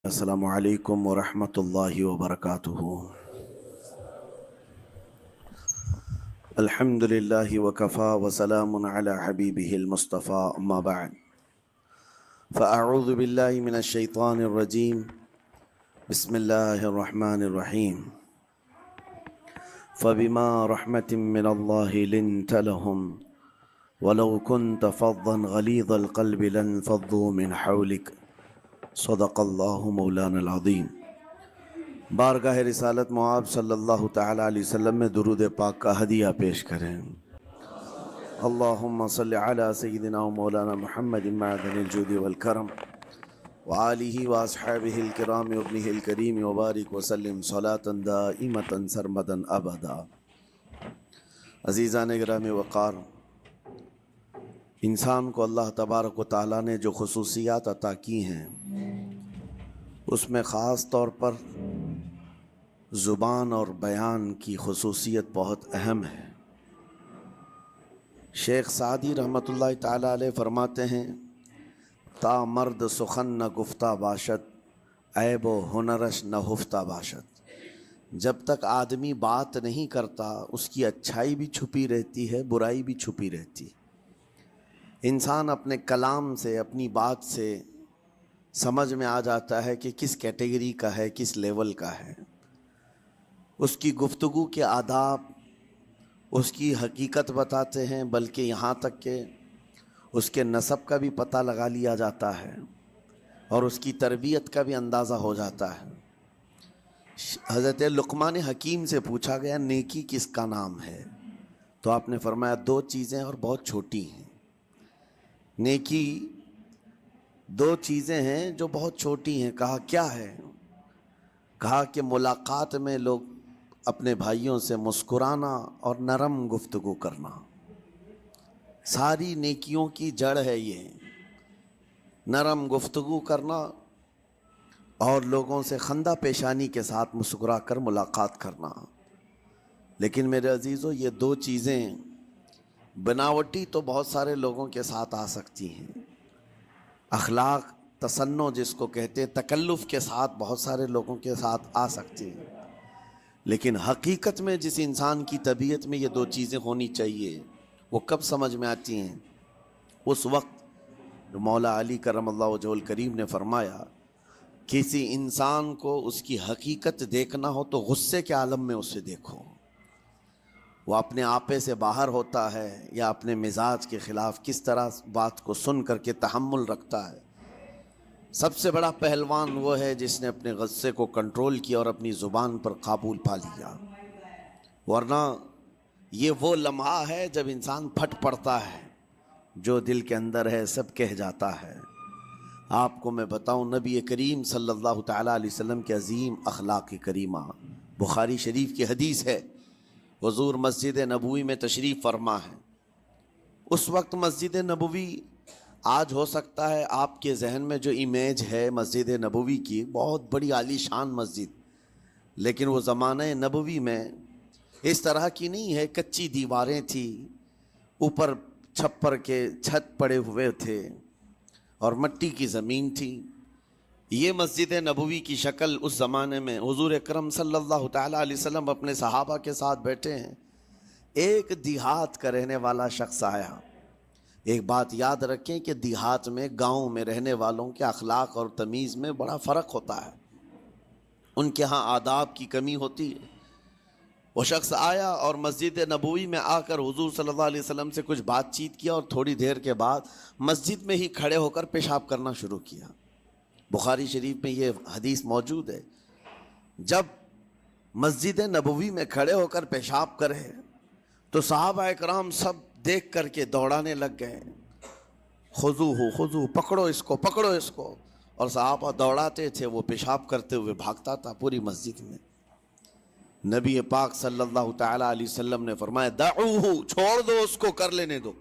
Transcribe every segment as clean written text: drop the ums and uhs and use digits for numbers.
السلام علیکم ورحمۃ اللہ وبرکاتہ۔ الحمد للہ وکفا وسلام علی حبیبہ المصطفیٰ، اما بعد فاعوذ باللہ من الشیطان الرجیم، بسم اللہ الرحمن الرحیم۔ فبما رحمۃ من اللہ لنت لهم ولو كنت فظا غلیظ القلب لانفضوا من حولک، صدق اللہ مولانا العظیم۔ بارگاہ رسالت معاب صلی اللہ تعالی علیہ وسلم میں درود پاک کا ہدیہ پیش کریں۔ اللہم صلی علی سیدنا و مولانا محمد معدن الجود والکرم وآلہ واصحابہ الکرام وابنہ الکریم وبارک وسلم صلاة دائمة سرمدا ابدا۔ عزیزان گرامی وقار، انسان کو اللہ تبارک و تعالیٰ نے جو خصوصیات عطا کی ہیں، اس میں خاص طور پر زبان اور بیان کی خصوصیت بہت اہم ہے۔ شیخ سعدی رحمۃ اللہ تعالیٰ علیہ فرماتے ہیں، تا مرد سخن نہ گفتہ باشد، عیب و ہنرش نہ ہفتہ باشد۔ جب تک آدمی بات نہیں کرتا، اس کی اچھائی بھی چھپی رہتی ہے، برائی بھی چھپی رہتی ہے۔ انسان اپنے کلام سے، اپنی بات سے سمجھ میں آ جاتا ہے کہ کس کیٹیگری کا ہے، کس لیول کا ہے۔ اس کی گفتگو کے آداب اس کی حقیقت بتاتے ہیں، بلکہ یہاں تک کہ اس کے نسب کا بھی پتہ لگا لیا جاتا ہے اور اس کی تربیت کا بھی اندازہ ہو جاتا ہے۔ حضرت لقمان حکیم سے پوچھا گیا، نیکی کس کا نام ہے؟ تو آپ نے فرمایا، دو چیزیں اور بہت چھوٹی ہیں۔ نیکی دو چیزیں ہیں جو بہت چھوٹی ہیں۔ کہا کیا ہے؟ کہا کہ ملاقات میں لوگ اپنے بھائیوں سے مسکرانا اور نرم گفتگو کرنا۔ ساری نیکیوں کی جڑ ہے یہ، نرم گفتگو کرنا اور لوگوں سے خندہ پیشانی کے ساتھ مسکرا کر ملاقات کرنا۔ لیکن میرے عزیزو، یہ دو چیزیں بناوٹی تو بہت سارے لوگوں کے ساتھ آ سکتی ہیں، اخلاق تصنع جس کو کہتے ہیں، تکلف کے ساتھ بہت سارے لوگوں کے ساتھ آ سکتی ہیں، لیکن حقیقت میں جس انسان کی طبیعت میں یہ دو چیزیں ہونی چاہیے، وہ کب سمجھ میں آتی ہیں؟ اس وقت جو مولا علی کرم اللہ وجہہ الکریم نے فرمایا، کسی انسان کو اس کی حقیقت دیکھنا ہو تو غصے کے عالم میں اسے دیکھو۔ وہ اپنے آپے سے باہر ہوتا ہے یا اپنے مزاج کے خلاف کس طرح بات کو سن کر کے تحمل رکھتا ہے۔ سب سے بڑا پہلوان وہ ہے جس نے اپنے غصے کو کنٹرول کیا اور اپنی زبان پر قابو پا لیا، ورنہ یہ وہ لمحہ ہے جب انسان پھٹ پڑتا ہے، جو دل کے اندر ہے سب کہہ جاتا ہے۔ آپ کو میں بتاؤں، نبی کریم صلی اللہ تعالیٰ علیہ وسلم کے عظیم اخلاق کریمہ، بخاری شریف کی حدیث ہے، حضور مسجد نبوی میں تشریف فرما ہے۔ اس وقت مسجد نبوی، آج ہو سکتا ہے آپ کے ذہن میں جو امیج ہے مسجد نبوی کی، بہت بڑی عالی شان مسجد، لیکن وہ زمانہ نبوی میں اس طرح کی نہیں ہے۔ کچی دیواریں تھیں، اوپر چھپر کے چھت پڑے ہوئے تھے اور مٹی کی زمین تھی۔ یہ مسجد نبوی کی شکل اس زمانے میں حضور اکرم صلی اللہ تعالیٰ علیہ وسلم اپنے صحابہ کے ساتھ بیٹھے ہیں۔ ایک دیہات کا رہنے والا شخص آیا۔ ایک بات یاد رکھیں کہ دیہات میں، گاؤں میں رہنے والوں کے اخلاق اور تمیز میں بڑا فرق ہوتا ہے، ان کے ہاں آداب کی کمی ہوتی ہے۔ وہ شخص آیا اور مسجد نبوی میں آ کر حضور صلی اللہ علیہ وسلم سے کچھ بات چیت کیا اور تھوڑی دیر کے بعد مسجد میں ہی کھڑے ہو کر پیشاب کرنا شروع کیا۔ بخاری شریف میں یہ حدیث موجود ہے، جب مسجد نبوی میں کھڑے ہو کر پیشاب کرے تو صحابہ اکرام سب دیکھ کر کے دوڑانے لگ گئے، خذوہ خذوہ، پکڑو اس کو، پکڑو اس کو، اور صحابہ دوڑاتے تھے، وہ پیشاب کرتے ہوئے بھاگتا تھا پوری مسجد میں۔ نبی پاک صلی اللہ تعالیٰ علیہ وسلم نے فرمایا، دعوہ، چھوڑ دو اس کو، کر لینے دو،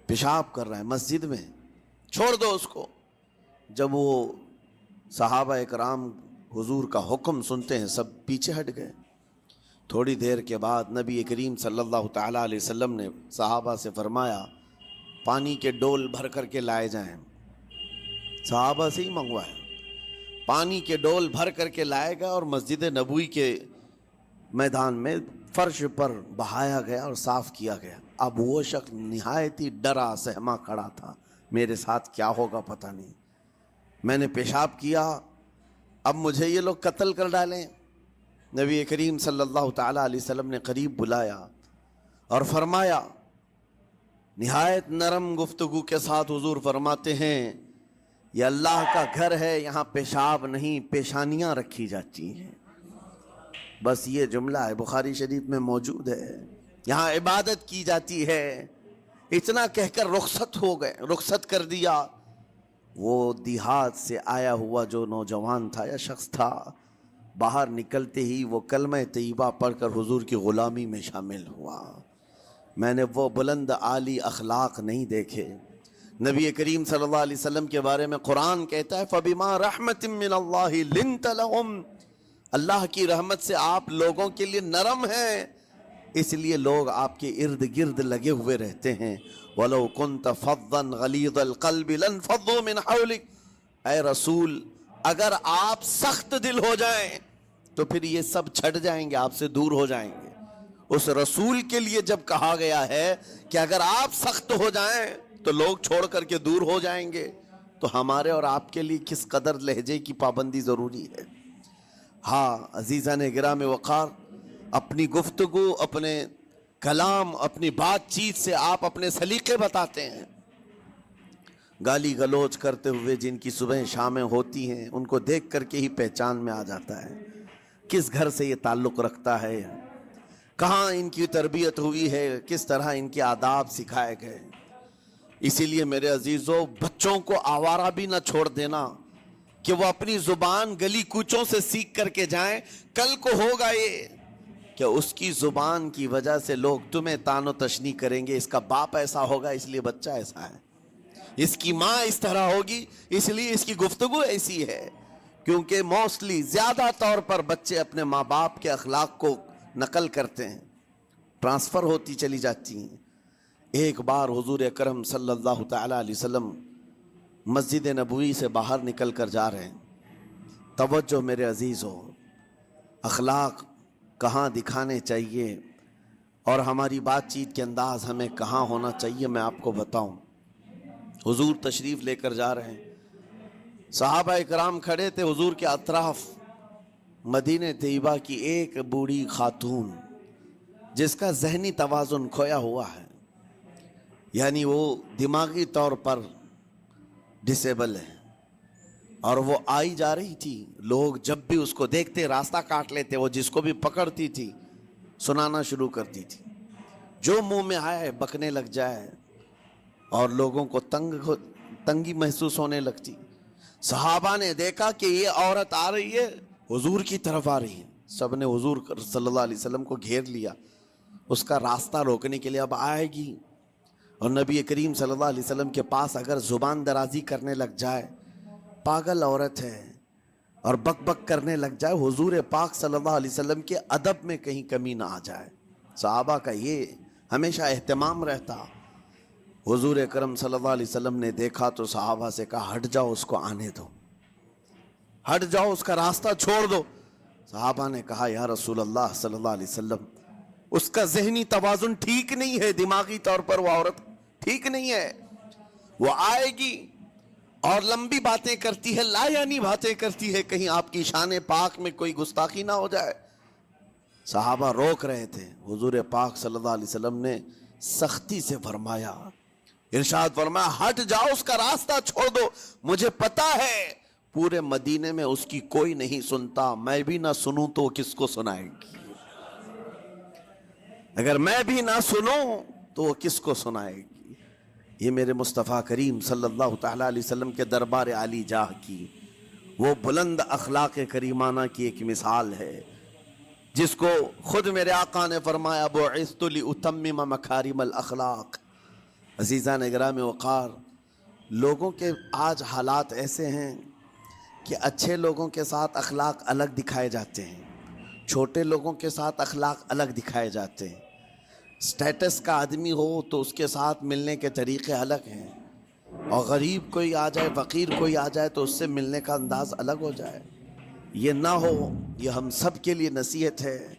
پیشاب کر رہا ہے مسجد میں، چھوڑ دو اس کو۔ جب وہ صحابہ اکرام حضور کا حکم سنتے ہیں، سب پیچھے ہٹ گئے۔ تھوڑی دیر کے بعد نبی کریم صلی اللہ تعالیٰ علیہ وسلم نے صحابہ سے فرمایا، پانی کے ڈول بھر کر کے لائے جائیں۔ صحابہ سے ہی منگوایا۔ پانی کے ڈول بھر کر کے لائے گا اور مسجد نبوی کے میدان میں فرش پر بہایا گیا اور صاف کیا گیا۔ اب وہ شخص نہایت ہی ڈرا سہما کھڑا تھا، میرے ساتھ کیا ہوگا پتہ نہیں، میں نے پیشاب کیا، اب مجھے یہ لوگ قتل کر ڈالیں۔ نبی کریم صلی اللہ تعالیٰ علیہ وسلم نے قریب بلایا اور فرمایا، نہایت نرم گفتگو کے ساتھ حضور فرماتے ہیں، یہ اللہ کا گھر ہے، یہاں پیشاب نہیں پیشانیاں رکھی جاتی ہیں۔ بس یہ جملہ ہے، بخاری شریف میں موجود ہے، یہاں عبادت کی جاتی ہے۔ اتنا کہہ کر رخصت ہو گئے، رخصت کر دیا۔ وہ دیہات سے آیا ہوا جو نوجوان تھا یا شخص تھا، باہر نکلتے ہی وہ کلمہ طیبہ پڑھ کر حضور کی غلامی میں شامل ہوا۔ میں نے وہ بلند عالی اخلاق نہیں دیکھے۔ نبی کریم صلی اللہ علیہ وسلم کے بارے میں قرآن کہتا ہے، فَبِمَا رَحْمَةٍ مِّنَ اللَّهِ لِنْتَ لَهُمْ، اللہ کی رحمت سے آپ لوگوں کے لیے نرم ہیں، اس لیے لوگ آپ کے ارد گرد لگے ہوئے رہتے ہیں۔ وَلَوْ كُنْتَ فَظًّا غَلِيظَ الْقَلْبِ لَانفَضُّوا مِنْ حَوْلِكَ، اے رسول اگر آپ سخت دل ہو جائیں تو پھر یہ سب چھٹ جائیں گے، آپ سے دور ہو جائیں گے۔ اس رسول کے لیے جب کہا گیا ہے کہ اگر آپ سخت ہو جائیں تو لوگ چھوڑ کر کے دور ہو جائیں گے، تو ہمارے اور آپ کے لیے کس قدر لہجے کی پابندی ضروری ہے۔ ہاں عزیزان گرام وقار، اپنی گفتگو، اپنے کلام، اپنی بات چیت سے آپ اپنے سلیقے بتاتے ہیں۔ گالی گلوچ کرتے ہوئے جن کی صبح شامیں ہوتی ہیں، ان کو دیکھ کر کے ہی پہچان میں آ جاتا ہے کس گھر سے یہ تعلق رکھتا ہے، کہاں ان کی تربیت ہوئی ہے، کس طرح ان کے آداب سکھائے گئے۔ اسی لیے میرے عزیزو، بچوں کو آوارہ بھی نہ چھوڑ دینا کہ وہ اپنی زبان گلی کوچوں سے سیکھ کر کے جائیں۔ کل کو ہوگا یہ کہ اس کی زبان کی وجہ سے لوگ تمہیں تان و تشنیع کریں گے، اس کا باپ ایسا ہوگا اس لیے بچہ ایسا ہے، اس کی ماں اس طرح ہوگی اس لیے اس کی گفتگو ایسی ہے۔ کیونکہ موسٹلی زیادہ طور پر بچے اپنے ماں باپ کے اخلاق کو نقل کرتے ہیں، ٹرانسفر ہوتی چلی جاتی ہیں۔ ایک بار حضور اکرم صلی اللہ تعالیٰ علیہ وسلم مسجد نبوی سے باہر نکل کر جا رہے ہیں۔ توجہ میرے عزیزو، اخلاق کہاں دکھانے چاہیے اور ہماری بات چیت کے انداز ہمیں کہاں ہونا چاہیے، میں آپ کو بتاؤں۔ حضور تشریف لے کر جا رہے ہیں، صحابہ اکرام کھڑے تھے حضور کے اطراف۔ مدینہ طیبہ کی ایک بوڑھی خاتون جس کا ذہنی توازن کھویا ہوا ہے، یعنی وہ دماغی طور پر ڈسیبل ہے، اور وہ آئی جا رہی تھی۔ لوگ جب بھی اس کو دیکھتے راستہ کاٹ لیتے، وہ جس کو بھی پکڑتی تھی سنانا شروع کرتی تھی، جو منہ میں آئے بکنے لگ جائے، اور لوگوں کو تنگی محسوس ہونے لگتی۔ صحابہ نے دیکھا کہ یہ عورت آ رہی ہے، حضور کی طرف آ رہی ہے، سب نے حضور صلی اللہ علیہ وسلم کو گھیر لیا، اس کا راستہ روکنے کے لیے۔ اب آئے گی اور نبی کریم صلی اللہ علیہ وسلم کے پاس اگر زبان درازی کرنے لگ جائے، پاگل عورت ہے، اور بک بک کرنے لگ جائے، حضور پاک صلی اللہ علیہ وسلم کے ادب میں کہیں کمی نہ آ جائے۔ صحابہ کا یہ ہمیشہ اہتمام رہتا۔ حضور اکرم صلی اللہ علیہ وسلم نے دیکھا تو صحابہ سے کہا، ہٹ جاؤ، اس کو آنے دو، ہٹ جاؤ، اس کا راستہ چھوڑ دو۔ صحابہ نے کہا، یا رسول اللہ صلی اللہ علیہ وسلم، اس کا ذہنی توازن ٹھیک نہیں ہے، دماغی طور پر وہ عورت ٹھیک نہیں ہے، وہ آئے گی اور لمبی باتیں کرتی ہے، لا یعنی باتیں کرتی ہے، کہیں آپ کی شان پاک میں کوئی گستاخی نہ ہو جائے۔ صحابہ روک رہے تھے، حضور پاک صلی اللہ علیہ وسلم نے سختی سے فرمایا، ارشاد فرمایا، ہٹ جاؤ، اس کا راستہ چھوڑ دو، مجھے پتا ہے پورے مدینے میں اس کی کوئی نہیں سنتا، میں بھی نہ سنوں تو وہ کس کو سنائے گی، اگر میں بھی نہ سنوں تو وہ کس کو سنائے گی۔ یہ میرے مصطفیٰ کریم صلی اللہ تعالیٰ علیہ وسلم کے دربار عالی جاہ کی وہ بلند اخلاق کریمانہ کی ایک مثال ہے، جس کو خود میرے آقا نے فرمایا، بعثت لأتمم مکارم الاخلاق۔ عزیزان گرامی وقار، لوگوں کے آج حالات ایسے ہیں کہ اچھے لوگوں کے ساتھ اخلاق الگ دکھائے جاتے ہیں، چھوٹے لوگوں کے ساتھ اخلاق الگ دکھائے جاتے ہیں۔ سٹیٹس کا آدمی ہو تو اس کے ساتھ ملنے کے طریقے الگ ہیں، اور غریب کوئی آ جائے، فقیر کوئی آ جائے تو اس سے ملنے کا انداز الگ ہو جائے. یہ نہ ہو. یہ ہم سب کے لیے نصیحت ہے